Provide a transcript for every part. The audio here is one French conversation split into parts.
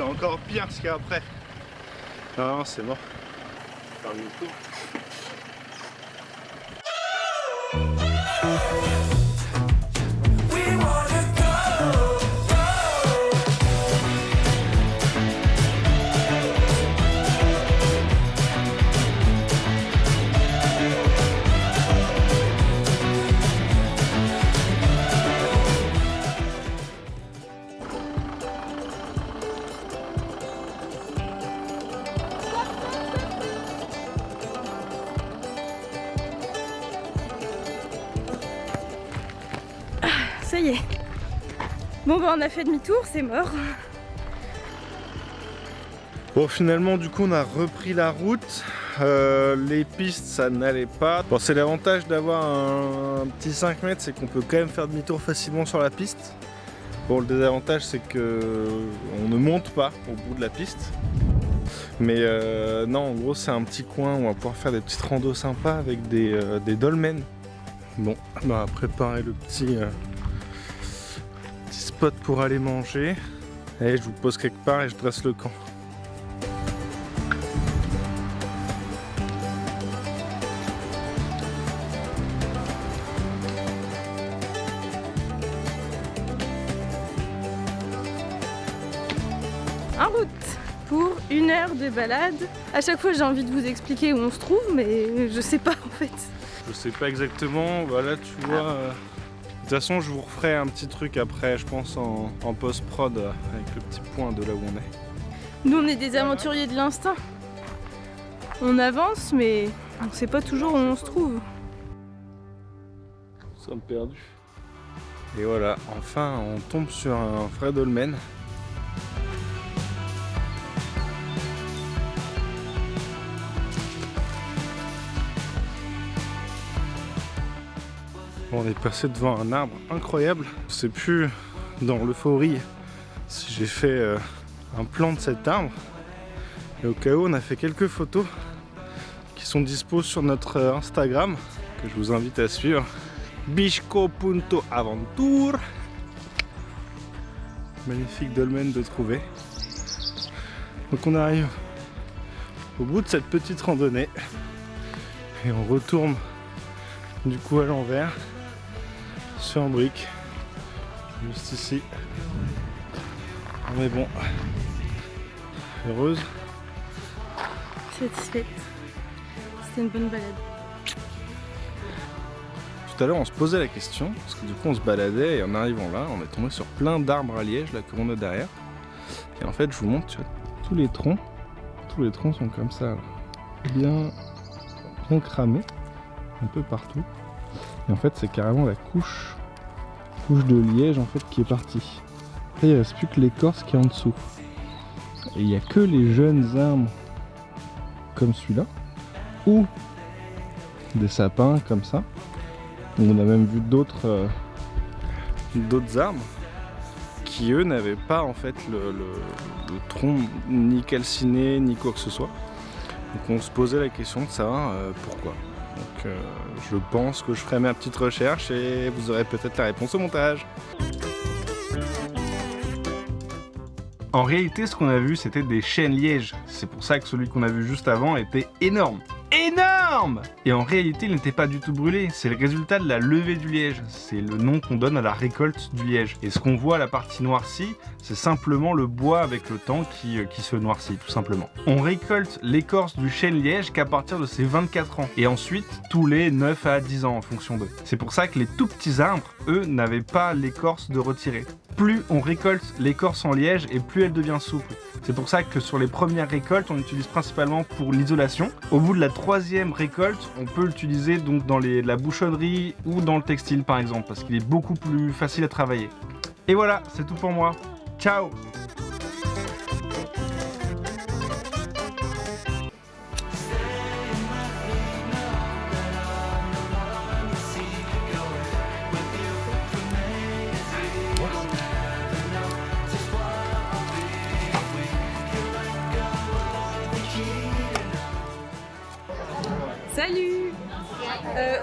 encore pire ce qu'il y a après. Non, c'est mort. Faire demi-tour. Ça y est. Bon bah on a fait demi-tour, c'est mort. Bon, finalement du coup on a repris la route. Les pistes ça n'allait pas. Bon, c'est l'avantage d'avoir un petit 5 mètres, c'est qu'on peut quand même faire demi-tour facilement sur la piste. Bon, le désavantage c'est que on ne monte pas au bout de la piste. Mais non, en gros c'est un petit coin où on va pouvoir faire des petites randos sympas avec des dolmens. Bon, on va préparer le petit spot pour aller manger. Et je vous pose quelque part et je dresse le camp. En route pour 1 heure de balade. À chaque fois j'ai envie de vous expliquer où on se trouve, mais je sais pas en fait. Je sais pas exactement, voilà tu vois. De toute façon je vous referai un petit truc après, je pense en post-prod avec le petit point de là où on est. Nous on est des aventuriers de l'instinct. On avance mais on sait pas toujours où on se trouve. Nous sommes perdus. Et voilà, enfin on tombe sur un vrai dolmen. On est passé devant un arbre incroyable. Je sais plus dans l'euphorie si j'ai fait un plan de cet arbre. Et au cas où, on a fait quelques photos qui sont dispo sur notre Instagram que je vous invite à suivre. Bishko.aventure. Magnifique dolmen de trouver. Donc on arrive au bout de cette petite randonnée et on retourne du coup à l'envers sur un brick juste ici. On est bon. Heureuse. Satisfaite. C'était une bonne balade. Tout à l'heure on se posait la question parce que du coup on se baladait et en arrivant là on est tombé sur plein d'arbres à liège là qu'on a derrière. Et en fait je vous montre, tu vois, tous les troncs sont comme ça là. bien cramés un peu partout. Et en fait c'est carrément la couche de liège en fait qui est partie. Après il ne reste plus que l'écorce qui est en dessous. Et il n'y a que les jeunes arbres comme celui-là ou des sapins comme ça. On a même vu d'autres arbres qui eux n'avaient pas en fait le tronc ni calciné ni quoi que ce soit. Donc on se posait la question de savoir pourquoi. Donc je pense que je ferai ma petite recherche et vous aurez peut-être la réponse au montage. En réalité, ce qu'on a vu, c'était des chênes lièges. C'est pour ça que celui qu'on a vu juste avant était énorme. Énorme! Et en réalité, il n'était pas du tout brûlé. C'est le résultat de la levée du liège. C'est le nom qu'on donne à la récolte du liège. Et ce qu'on voit à la partie noircie, c'est simplement le bois avec le temps qui se noircit, tout simplement. On récolte l'écorce du chêne liège qu'à partir de ses 24 ans. Et ensuite, tous les 9 à 10 ans en fonction d'eux. C'est pour ça que les tout petits arbres, eux, n'avaient pas l'écorce de retirer. Plus on récolte l'écorce en liège et plus elle devient souple. C'est pour ça que sur les premières récoltes, on l'utilise principalement pour l'isolation. Au bout de la 3e récolte, on peut l'utiliser donc dans la bouchonnerie ou dans le textile par exemple, parce qu'il est beaucoup plus facile à travailler. Et voilà, c'est tout pour moi. Ciao! Salut!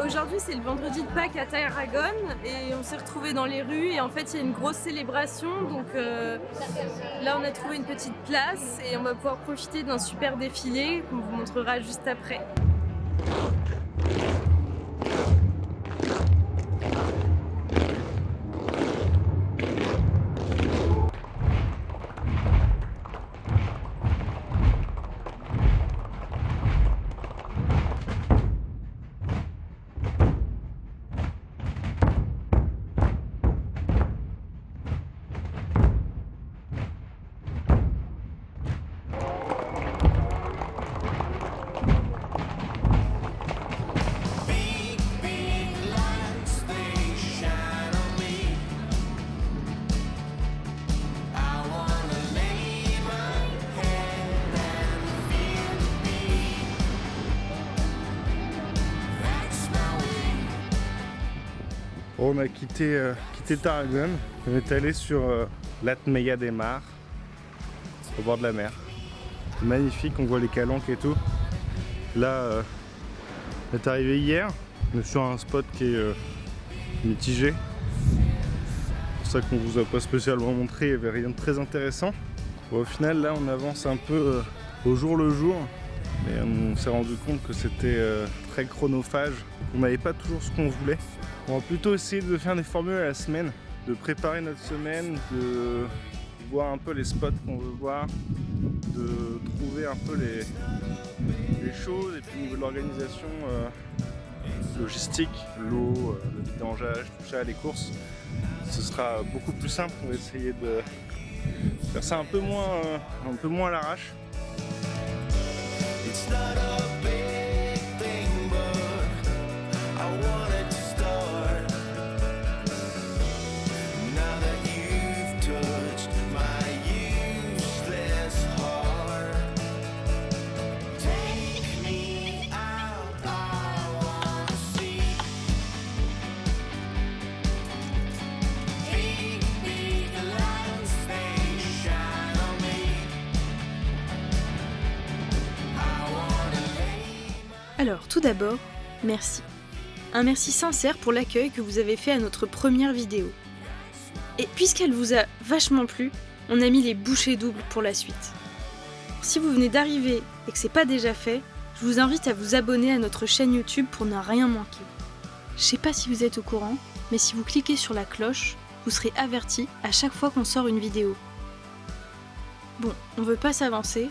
Aujourd'hui c'est le vendredi de Pâques à Tarragone et on s'est retrouvés dans les rues et en fait il y a une grosse célébration donc là on a trouvé une petite place et on va pouvoir profiter d'un super défilé qu'on vous montrera juste après. On a quitté Tarragone, on est allé sur l'Atmeia des Mares, au bord de la mer. C'est magnifique, on voit les calanques et tout. Là, on est arrivé hier, on est sur un spot qui est mitigé. C'est pour ça qu'on vous a pas spécialement montré, il n'y avait rien de très intéressant. Bon, au final, là, on avance un peu au jour le jour, mais on s'est rendu compte que c'était très chronophage. On n'avait pas toujours ce qu'on voulait. On va plutôt essayer de faire des formules à la semaine, de préparer notre semaine, de voir un peu les spots qu'on veut voir, de trouver un peu les choses et puis au niveau de l'organisation logistique, l'eau, le vidangeage, tout ça, les courses, ce sera beaucoup plus simple. On va essayer de faire ça un peu moins à l'arrache. Alors tout d'abord, merci. Un merci sincère pour l'accueil que vous avez fait à notre première vidéo. Et puisqu'elle vous a vachement plu, on a mis les bouchées doubles pour la suite. Si vous venez d'arriver et que c'est pas déjà fait, je vous invite à vous abonner à notre chaîne YouTube pour ne rien manquer. Je sais pas si vous êtes au courant, mais si vous cliquez sur la cloche, vous serez averti à chaque fois qu'on sort une vidéo. Bon, on veut pas s'avancer,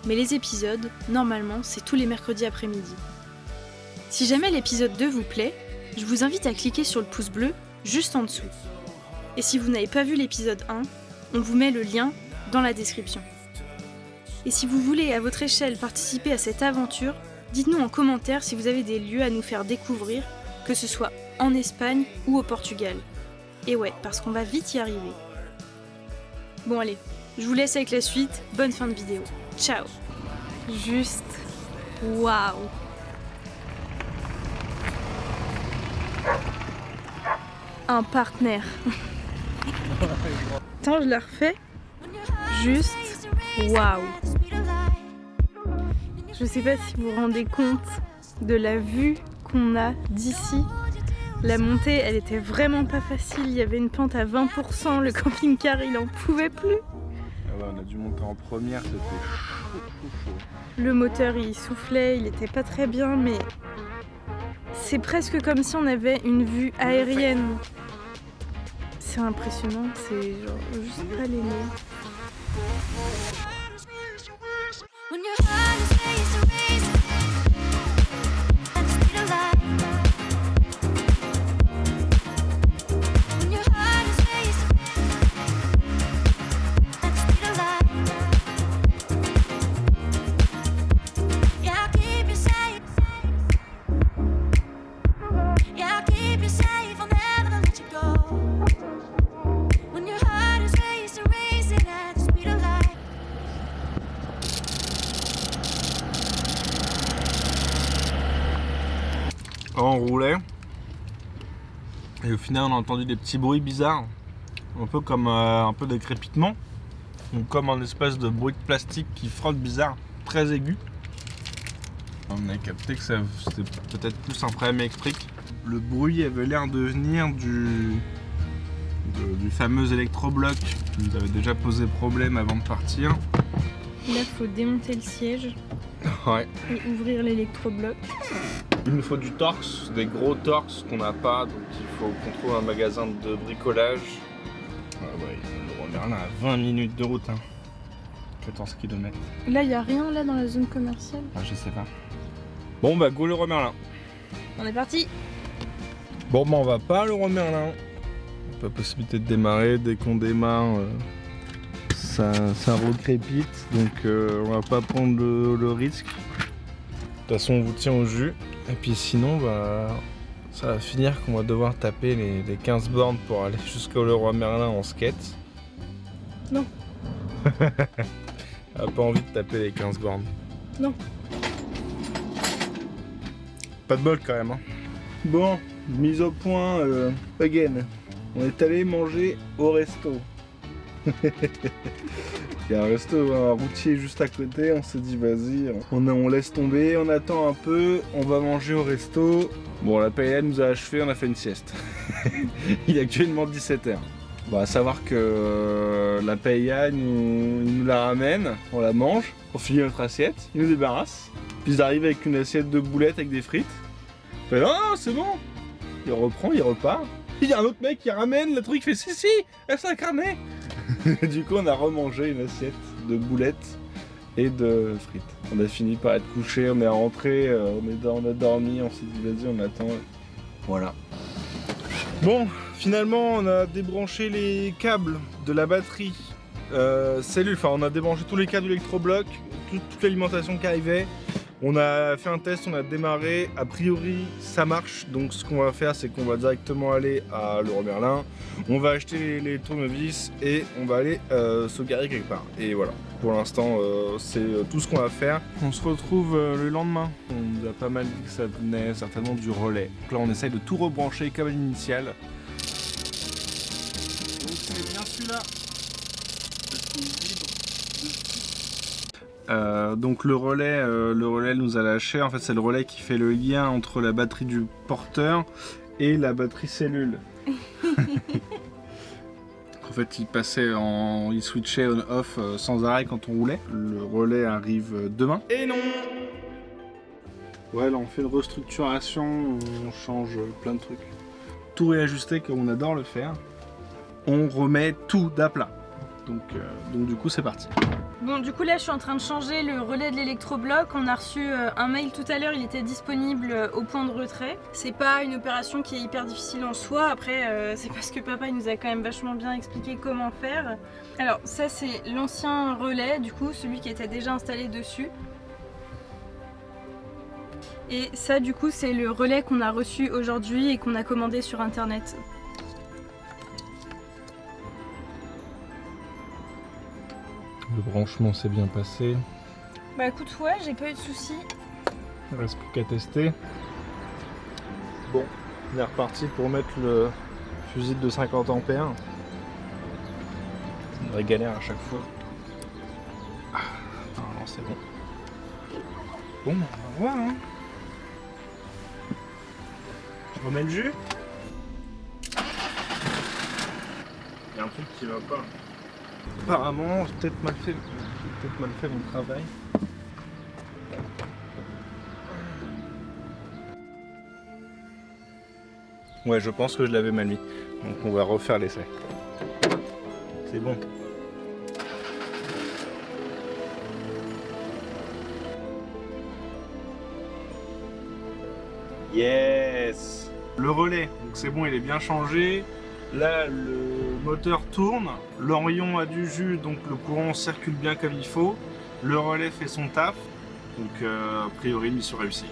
mais les épisodes, normalement, c'est tous les mercredis après-midi. Si jamais l'épisode 2 vous plaît, je vous invite à cliquer sur le pouce bleu juste en dessous. Et si vous n'avez pas vu l'épisode 1, on vous met le lien dans la description. Et si vous voulez à votre échelle participer à cette aventure, dites-nous en commentaire si vous avez des lieux à nous faire découvrir, que ce soit en Espagne ou au Portugal. Et ouais, parce qu'on va vite y arriver. Bon allez, je vous laisse avec la suite, bonne fin de vidéo. Ciao. Juste waouh. Un partenaire. Attends, je la refais. Juste waouh. Je sais pas si vous vous rendez compte de la vue qu'on a d'ici. La montée, elle était vraiment pas facile. Il y avait une pente à 20%. Le camping-car, il en pouvait plus. Ah ouais, on a dû monter en première, c'était chaud. Le moteur il soufflait, il était pas très bien, mais c'est presque comme si on avait une vue aérienne. C'est impressionnant, c'est genre juste pas les mots. On roulait et au final on a entendu des petits bruits bizarres, un peu comme un peu des crépitements ou comme un espèce de bruit de plastique qui frotte bizarre, très aigu. On a capté que c'était peut-être plus un problème électrique. Le bruit avait l'air de venir du fameux électrobloc qui nous avait déjà posé problème avant de partir. Là, il faut démonter le siège Ouais. et ouvrir l'électrobloc. Il nous faut du torx, des gros torx qu'on n'a pas, donc il faut qu'on trouve un magasin de bricolage. Ah ouais, le Merlin à 20 minutes de route, hein. 14 km. Là, il n'y a rien là dans la zone commerciale. Ah, je sais pas. Bon bah go le Merlin. On est parti. Bon bah on va pas le Merlin. Pas possibilité de démarrer, dès qu'on démarre ça recrépite, donc on va pas prendre le risque. De toute façon on vous tient au jus. Et puis sinon bah ça va finir qu'on va devoir taper les 15 bornes pour aller jusqu'au Leroy Merlin en skate. Non. Elle a pas envie de taper les 15 bornes. Non. Pas de bol quand même, hein. Bon, mise au point again. On est allé manger au resto. Il y a un resto, un routier juste à côté, on s'est dit vas-y, on laisse tomber, on attend un peu, on va manger au resto. Bon, la paella nous a achevé, on a fait une sieste. Il est actuellement 17h. Bon, à savoir que la paella, il nous la ramène, on la mange, on finit notre assiette, il nous débarrasse. Puis ils arrivent avec une assiette de boulettes avec des frites. Il fait non, c'est bon. Il reprend, il repart. Il y a un autre mec qui ramène le truc, il fait si, elle s'est incarnée. Du coup, on a remangé une assiette de boulettes et de frites. On a fini par être couché, on est rentré, on a dormi, on s'est dit vas-y, on attend. Voilà. Bon, finalement, on a débranché les câbles de la batterie cellule. Enfin, on a débranché tous les câbles d'électrobloc, toute l'alimentation qui arrivait. On a fait un test, on a démarré, a priori ça marche, donc ce qu'on va faire c'est qu'on va directement aller à Leroy Merlin, on va acheter les tournevis et on va aller se garer quelque part. Et voilà, pour l'instant c'est tout ce qu'on va faire. On se retrouve le lendemain. On nous a pas mal dit que ça venait certainement du relais. Donc là on essaye de tout rebrancher comme à l'initiale. Donc c'est bien celui-là. Donc le relais nous a lâché. En fait c'est le relais qui fait le lien entre la batterie du porteur et la batterie cellule. En fait il switchait on-off sans arrêt quand on roulait. Le relais arrive demain. Et non. Ouais, là on fait une restructuration, on change plein de trucs. Tout réajuster comme on adore le faire. On remet tout d'aplat. Donc du coup c'est parti. Bon, du coup là je suis en train de changer le relais de l'électrobloc. On a reçu un mail tout à l'heure, il était disponible au point de retrait. C'est pas une opération qui est hyper difficile en soi. Après c'est parce que papa il nous a quand même vachement bien expliqué comment faire. Alors ça c'est l'ancien relais, du coup celui qui était déjà installé dessus. Et ça du coup c'est le relais qu'on a reçu aujourd'hui et qu'on a commandé sur internet. Le branchement s'est bien passé. Bah écoute, ouais, j'ai pas eu de soucis. Il reste plus qu'à tester. Bon, on est reparti pour mettre le fusible de 50 ampères. C'est une vraie galère à chaque fois. Non, c'est bon. Bon, on va voir, hein. Je remets le jus. Il y a un truc qui va pas. Apparemment, j'ai peut-être mal fait mon travail. Ouais, je pense que je l'avais mal mis. Donc on va refaire l'essai. C'est bon. Yes! Le relais, donc c'est bon, il est bien changé. Là, le moteur tourne, l'orion a du jus, donc le courant circule bien comme il faut. Le relais fait son taf, donc a priori, mission réussie.